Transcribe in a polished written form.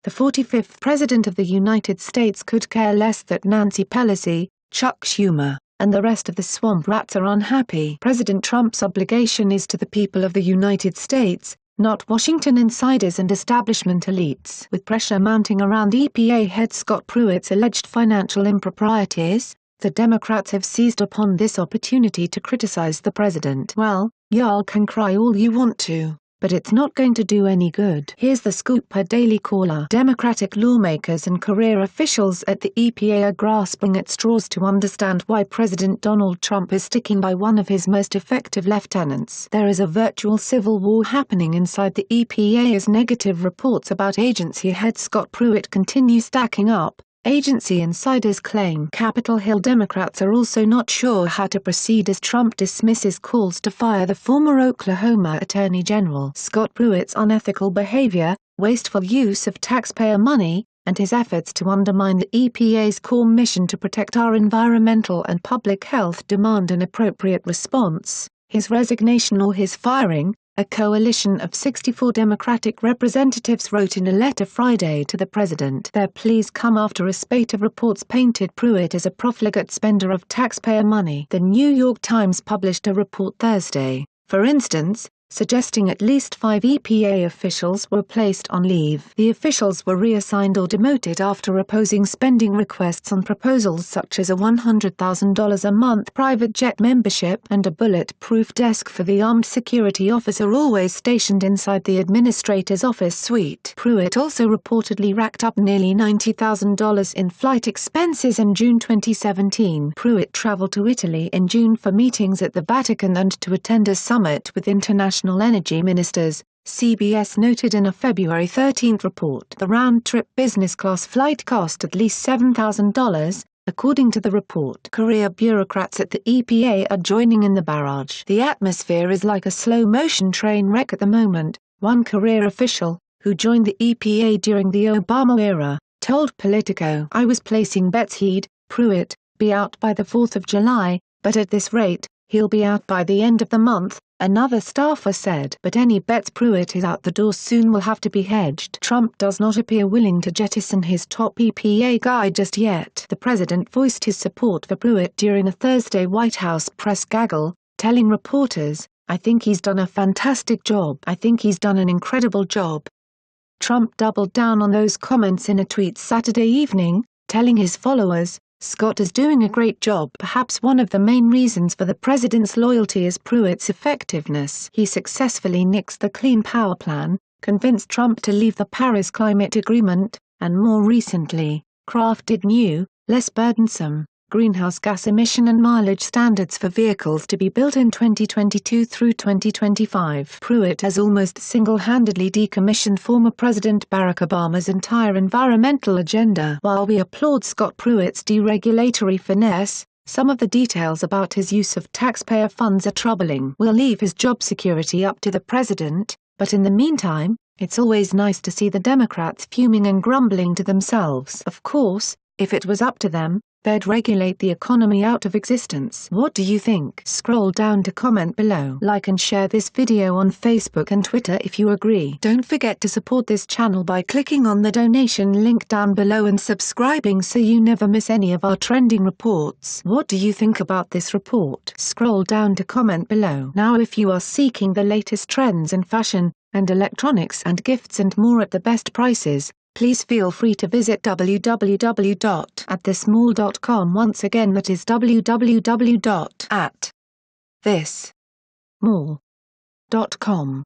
The 45th President of the United States could care less that Nancy Pelosi, Chuck Schumer, and the rest of the swamp rats are unhappy. President Trump's obligation is to the people of the United States, not Washington insiders and establishment elites. With pressure mounting around EPA head Scott Pruitt's alleged financial improprieties, the Democrats have seized upon this opportunity to criticize the president. Well, y'all can cry all you want to, but it's not going to do any good. Here's the scoop per Daily Caller. Democratic lawmakers and career officials at the EPA are grasping at straws to understand why President Donald Trump is sticking by one of his most effective lieutenants. There is a virtual civil war happening inside the EPA as negative reports about agency head Scott Pruitt continue stacking up. Agency insiders claim Capitol Hill Democrats are also not sure how to proceed as Trump dismisses calls to fire the former Oklahoma Attorney General. Scott Pruitt's unethical behavior, wasteful use of taxpayer money, and his efforts to undermine the EPA's core mission to protect our environmental and public health demand an appropriate response. His resignation or his firing, a coalition of 64 Democratic representatives wrote in a letter Friday to the president. Their pleas come after a spate of reports painted Pruitt as a profligate spender of taxpayer money. The New York Times published a report Thursday, for instance, suggesting at least 5 EPA officials were placed on leave. The officials were reassigned or demoted after opposing spending requests on proposals such as a $100,000 a month private jet membership and a bulletproof desk for the armed security officer always stationed inside the administrator's office suite. Pruitt also reportedly racked up nearly $90,000 in flight expenses in June 2017. Pruitt traveled to Italy in June for meetings at the Vatican and to attend a summit with international energy ministers, CBS noted in a February 13 report. The round-trip business-class flight cost at least $7,000, according to the report. Career bureaucrats at the EPA are joining in the barrage. The atmosphere is like a slow-motion train wreck at the moment, one career official, who joined the EPA during the Obama era, told Politico. I was placing bets he'd, Pruitt, be out by the 4th of July, but at this rate, he'll be out by the end of the month, another staffer said. But any bets Pruitt is out the door soon will have to be hedged. Trump does not appear willing to jettison his top EPA guy just yet. The president voiced his support for Pruitt during a Thursday White House press gaggle, telling reporters, I think he's done a fantastic job. I think he's done an incredible job. Trump doubled down on those comments in a tweet Saturday evening, telling his followers, Scott is doing a great job. Perhaps one of the main reasons for the president's loyalty is Pruitt's effectiveness. He successfully nixed the Clean Power Plan, convinced Trump to leave the Paris Climate Agreement, and more recently, crafted new, less burdensome, greenhouse gas emission and mileage standards for vehicles to be built in 2022 through 2025. Pruitt has almost single-handedly decommissioned former President Barack Obama's entire environmental agenda. While we applaud Scott Pruitt's deregulatory finesse, some of the details about his use of taxpayer funds are troubling. We'll leave his job security up to the president, but in the meantime, it's always nice to see the Democrats fuming and grumbling to themselves. Of course, if it was up to them, they'd regulate the economy out of existence. What do you think? Scroll down to comment below. Like and share this video on Facebook and Twitter if you agree. Don't forget to support this channel by clicking on the donation link down below and subscribing so you never miss any of our trending reports. What do you think about this report? Scroll down to comment below. Now if you are seeking the latest trends in fashion, and electronics and gifts and more at the best prices, please feel free to visit www.atthismall.com. Once again, that is www.atthismall.com.